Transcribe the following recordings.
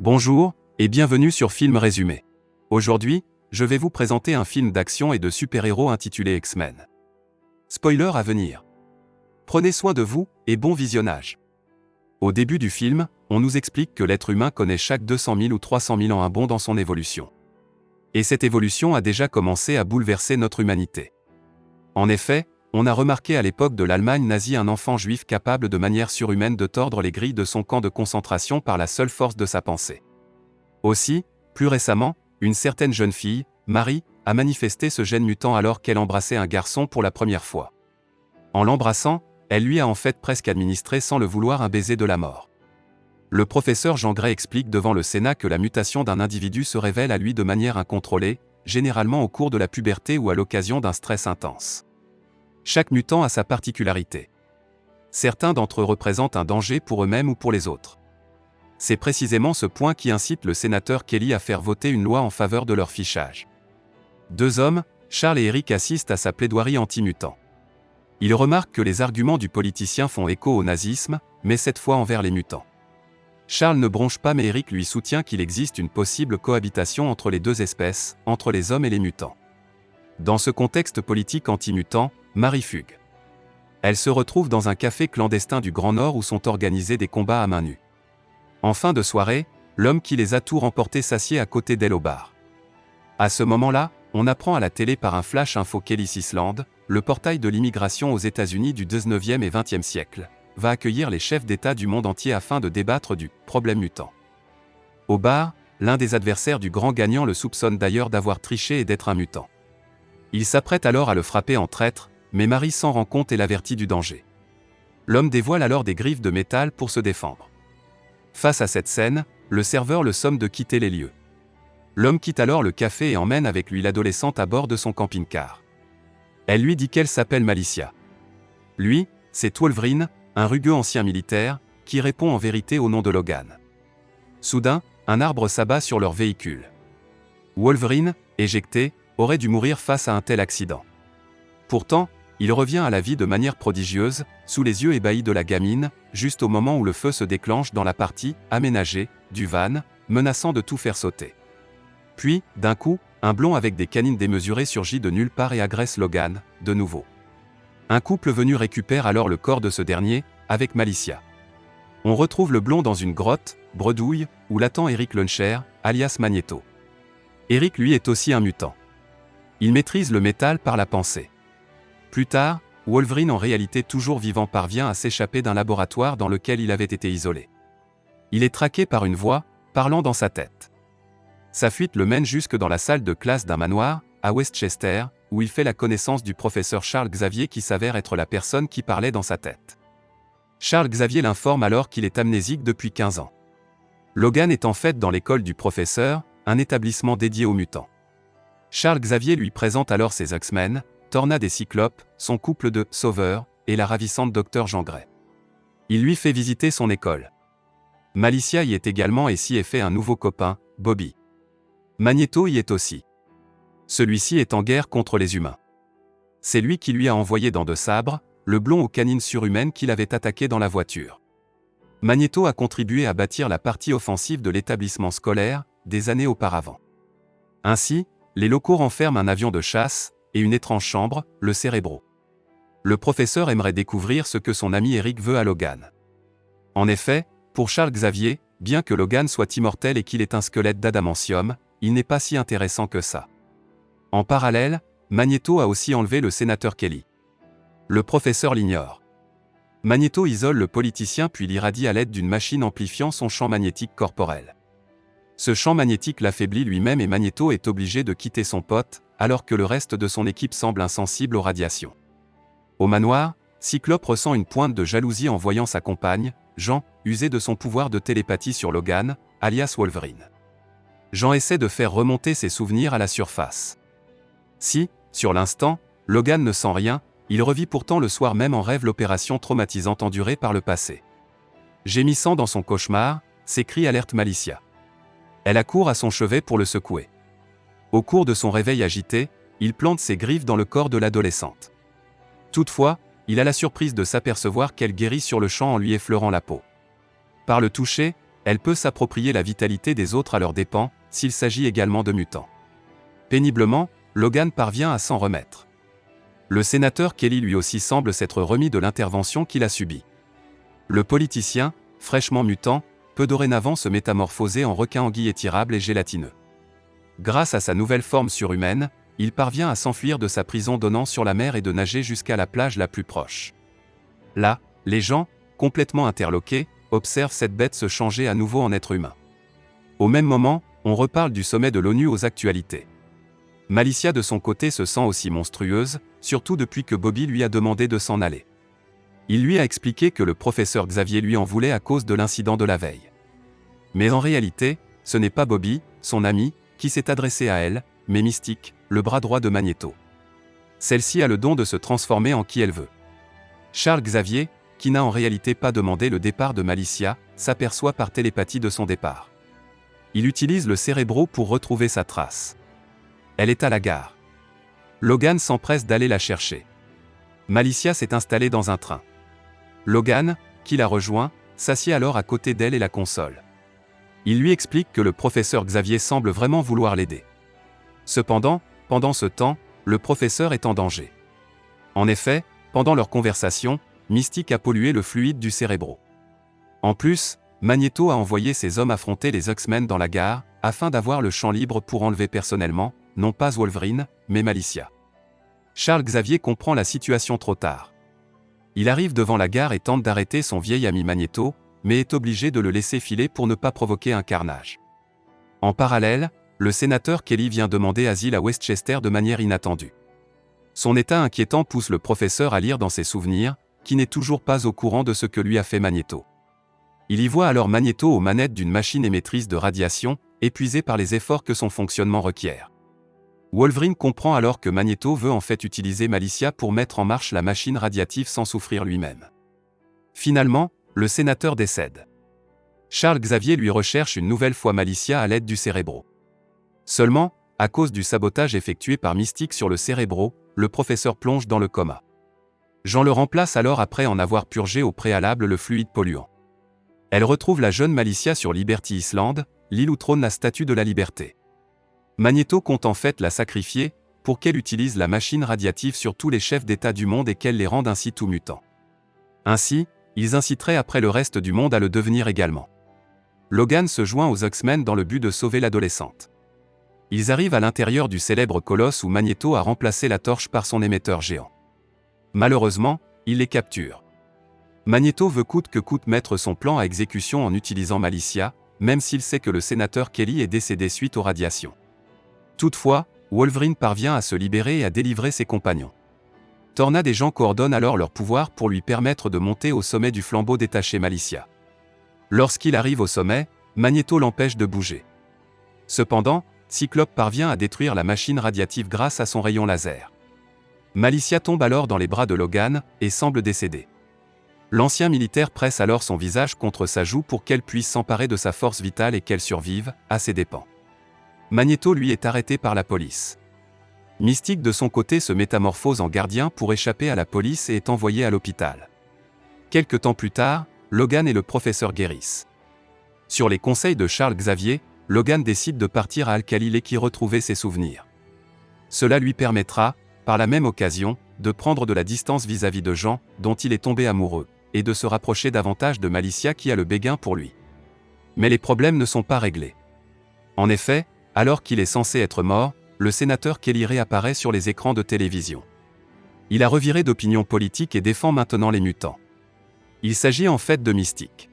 Bonjour, et bienvenue sur Film Résumé. Aujourd'hui, je vais vous présenter un film d'action et de super-héros intitulé X-Men. Spoiler à venir. Prenez soin de vous, et bon visionnage. Au début du film, on nous explique que l'être humain connaît chaque 200 000 ou 300 000 ans un bond dans son évolution. Et cette évolution a déjà commencé à bouleverser notre humanité. En effet, on a remarqué à l'époque de l'Allemagne nazie un enfant juif capable de manière surhumaine de tordre les grilles de son camp de concentration par la seule force de sa pensée. Aussi, plus récemment, une certaine jeune fille, Marie, a manifesté ce gène mutant alors qu'elle embrassait un garçon pour la première fois. En l'embrassant, elle lui a en fait presque administré sans le vouloir un baiser de la mort. Le professeur Jean Gray explique devant le Sénat que la mutation d'un individu se révèle à lui de manière incontrôlée, généralement au cours de la puberté ou à l'occasion d'un stress intense. Chaque mutant a sa particularité. Certains d'entre eux représentent un danger pour eux-mêmes ou pour les autres. C'est précisément ce point qui incite le sénateur Kelly à faire voter une loi en faveur de leur fichage. Deux hommes, Charles et Eric, assistent à sa plaidoirie anti-mutant. Ils remarquent que les arguments du politicien font écho au nazisme, mais cette fois envers les mutants. Charles ne bronche pas mais Eric lui soutient qu'il existe une possible cohabitation entre les deux espèces, entre les hommes et les mutants. Dans ce contexte politique anti-mutant, Marie fugue. Elle se retrouve dans un café clandestin du Grand Nord où sont organisés des combats à main nue. En fin de soirée, l'homme qui les a tout remportés s'assied à côté d'elle au bar. À ce moment-là, on apprend à la télé par un flash info qu'Ellis Island, le portail de l'immigration aux États-Unis du 19e et 20e siècle, va accueillir les chefs d'État du monde entier afin de débattre du problème mutant. Au bar, l'un des adversaires du grand gagnant le soupçonne d'ailleurs d'avoir triché et d'être un mutant. Il s'apprête alors à le frapper en traître, mais Marie s'en rend compte et l'avertit du danger. L'homme dévoile alors des griffes de métal pour se défendre. Face à cette scène, le serveur le somme de quitter les lieux. L'homme quitte alors le café et emmène avec lui l'adolescente à bord de son camping-car. Elle lui dit qu'elle s'appelle Malicia. Lui, c'est Wolverine, un rugueux ancien militaire, qui répond en vérité au nom de Logan. Soudain, un arbre s'abat sur leur véhicule. Wolverine, éjecté, aurait dû mourir face à un tel accident. Pourtant, il revient à la vie de manière prodigieuse, sous les yeux ébahis de la gamine, juste au moment où le feu se déclenche dans la partie aménagée du van, menaçant de tout faire sauter. Puis, d'un coup, un blond avec des canines démesurées surgit de nulle part et agresse Logan, de nouveau. Un couple venu récupère alors le corps de ce dernier, avec Malicia. On retrouve le blond dans une grotte, bredouille, où l'attend Eric Luncher, alias Magneto. Eric lui est aussi un mutant. Il maîtrise le métal par la pensée. Plus tard, Wolverine en réalité toujours vivant parvient à s'échapper d'un laboratoire dans lequel il avait été isolé. Il est traqué par une voix, parlant dans sa tête. Sa fuite le mène jusque dans la salle de classe d'un manoir, à Westchester, où il fait la connaissance du professeur Charles Xavier qui s'avère être la personne qui parlait dans sa tête. Charles Xavier l'informe alors qu'il est amnésique depuis 15 ans. Logan est en fait dans l'école du professeur, un établissement dédié aux mutants. Charles Xavier lui présente alors ses X-Men, Tornade et Cyclope, son couple de sauveurs, et la ravissante Dr Jean Gray. Il lui fait visiter son école. Malicia y est également et s'y est fait un nouveau copain, Bobby. Magneto y est aussi. Celui-ci est en guerre contre les humains. C'est lui qui lui a envoyé dans de sabres, le blond aux canines surhumaines qu'il avait attaqué dans la voiture. Magneto a contribué à bâtir la partie offensive de l'établissement scolaire, des années auparavant. Ainsi, les locaux renferment un avion de chasse, et une étrange chambre, le Cérébro. Le professeur aimerait découvrir ce que son ami Eric veut à Logan. En effet, pour Charles Xavier, bien que Logan soit immortel et qu'il ait un squelette d'adamantium, il n'est pas si intéressant que ça. En parallèle, Magneto a aussi enlevé le sénateur Kelly. Le professeur l'ignore. Magneto isole le politicien puis l'irradie à l'aide d'une machine amplifiant son champ magnétique corporel. Ce champ magnétique l'affaiblit lui-même et Magneto est obligé de quitter son pote, alors que le reste de son équipe semble insensible aux radiations. Au manoir, Cyclope ressent une pointe de jalousie en voyant sa compagne, Jean, user de son pouvoir de télépathie sur Logan, alias Wolverine. Jean essaie de faire remonter ses souvenirs à la surface. Si, sur l'instant, Logan ne sent rien, il revit pourtant le soir même en rêve l'opération traumatisante endurée par le passé. Gémissant dans son cauchemar, s'écrie alerte Malicia. Elle accourt à son chevet pour le secouer. Au cours de son réveil agité, il plante ses griffes dans le corps de l'adolescente. Toutefois, il a la surprise de s'apercevoir qu'elle guérit sur le champ en lui effleurant la peau. Par le toucher, Elle peut s'approprier la vitalité des autres à leurs dépens, s'il s'agit également de mutants. Péniblement, Logan parvient à s'en remettre. Le sénateur Kelly lui aussi semble s'être remis de l'intervention qu'il a subie. Le politicien, fraîchement mutant, peut dorénavant se métamorphoser en requin anguille étirable et gélatineux. Grâce à sa nouvelle forme surhumaine, il parvient à s'enfuir de sa prison donnant sur la mer et de nager jusqu'à la plage la plus proche. Là, les gens, complètement interloqués, observent cette bête se changer à nouveau en être humain. Au même moment, on reparle du sommet de l'ONU aux actualités. Malicia de son côté se sent aussi monstrueuse, surtout depuis que Bobby lui a demandé de s'en aller. Il lui a expliqué que le professeur Xavier lui en voulait à cause de l'incident de la veille. Mais en réalité, ce n'est pas Bobby, son ami, qui s'est adressé à elle, mais Mystique, le bras droit de Magneto. Celle-ci a le don de se transformer en qui elle veut. Charles Xavier, qui n'a en réalité pas demandé le départ de Malicia, s'aperçoit par télépathie de son départ. Il utilise le Cérébro pour retrouver sa trace. Elle est à la gare. Logan s'empresse d'aller la chercher. Malicia s'est installée dans un train. Logan, qui la rejoint, s'assied alors à côté d'elle et la console. Il lui explique que le professeur Xavier semble vraiment vouloir l'aider. Cependant, pendant ce temps, le professeur est en danger. En effet, pendant leur conversation, Mystique a pollué le fluide du Cérébro. En plus, Magneto a envoyé ses hommes affronter les X-Men dans la gare, afin d'avoir le champ libre pour enlever personnellement, non pas Wolverine, mais Malicia. Charles Xavier comprend la situation trop tard. Il arrive devant la gare et tente d'arrêter son vieil ami Magneto, mais est obligé de le laisser filer pour ne pas provoquer un carnage. En parallèle, le sénateur Kelly vient demander asile à Westchester de manière inattendue. Son état inquiétant pousse le professeur à lire dans ses souvenirs, qui n'est toujours pas au courant de ce que lui a fait Magneto. Il y voit alors Magneto aux manettes d'une machine émettrice de radiation, épuisé par les efforts que son fonctionnement requiert. Wolverine comprend alors que Magneto veut en fait utiliser Malicia pour mettre en marche la machine radiative sans souffrir lui-même. Finalement, le sénateur décède. Charles Xavier lui recherche une nouvelle fois Malicia à l'aide du Cérébro. Seulement, à cause du sabotage effectué par Mystique sur le Cérébro, le professeur plonge dans le coma. Jean le remplace alors après en avoir purgé au préalable le fluide polluant. Elle retrouve la jeune Malicia sur Liberty Island, l'île où trône la Statue de la Liberté. Magneto compte en fait la sacrifier, pour qu'elle utilise la machine radiative sur tous les chefs d'État du monde et qu'elle les rende ainsi tout mutants. Ainsi, ils inciteraient après le reste du monde à le devenir également. Logan se joint aux X-Men dans le but de sauver l'adolescente. Ils arrivent à l'intérieur du célèbre colosse où Magneto a remplacé la torche par son émetteur géant. Malheureusement, il les capture. Magneto veut coûte que coûte mettre son plan à exécution en utilisant Malicia, même s'il sait que le sénateur Kelly est décédé suite aux radiations. Toutefois, Wolverine parvient à se libérer et à délivrer ses compagnons. Tornade et Jean coordonnent alors leurs pouvoirs pour lui permettre de monter au sommet du flambeau détaché Malicia. Lorsqu'il arrive au sommet, Magneto l'empêche de bouger. Cependant, Cyclope parvient à détruire la machine radiative grâce à son rayon laser. Malicia tombe alors dans les bras de Logan, et semble décédée. L'ancien militaire presse alors son visage contre sa joue pour qu'elle puisse s'emparer de sa force vitale et qu'elle survive, à ses dépens. Magneto lui est arrêté par la police. Mystique de son côté se métamorphose en gardien pour échapper à la police et est envoyé à l'hôpital. Quelque temps plus tard, Logan et le professeur guérissent. Sur les conseils de Charles Xavier, Logan décide de partir à Alcalil et qui retrouver ses souvenirs. Cela lui permettra, par la même occasion, de prendre de la distance vis-à-vis de Jean, dont il est tombé amoureux, et de se rapprocher davantage de Malicia qui a le béguin pour lui. Mais les problèmes ne sont pas réglés. En effet, alors qu'il est censé être mort, le sénateur Kelly réapparaît sur les écrans de télévision. Il a reviré d'opinion politique et défend maintenant les mutants. Il s'agit en fait de Mystique.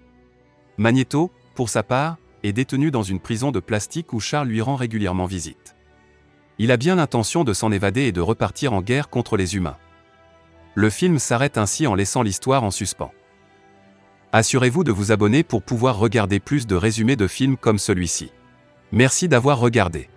Magneto, pour sa part, est détenu dans une prison de plastique où Charles lui rend régulièrement visite. Il a bien l'intention de s'en évader et de repartir en guerre contre les humains. Le film s'arrête ainsi en laissant l'histoire en suspens. Assurez-vous de vous abonner pour pouvoir regarder plus de résumés de films comme celui-ci. Merci d'avoir regardé.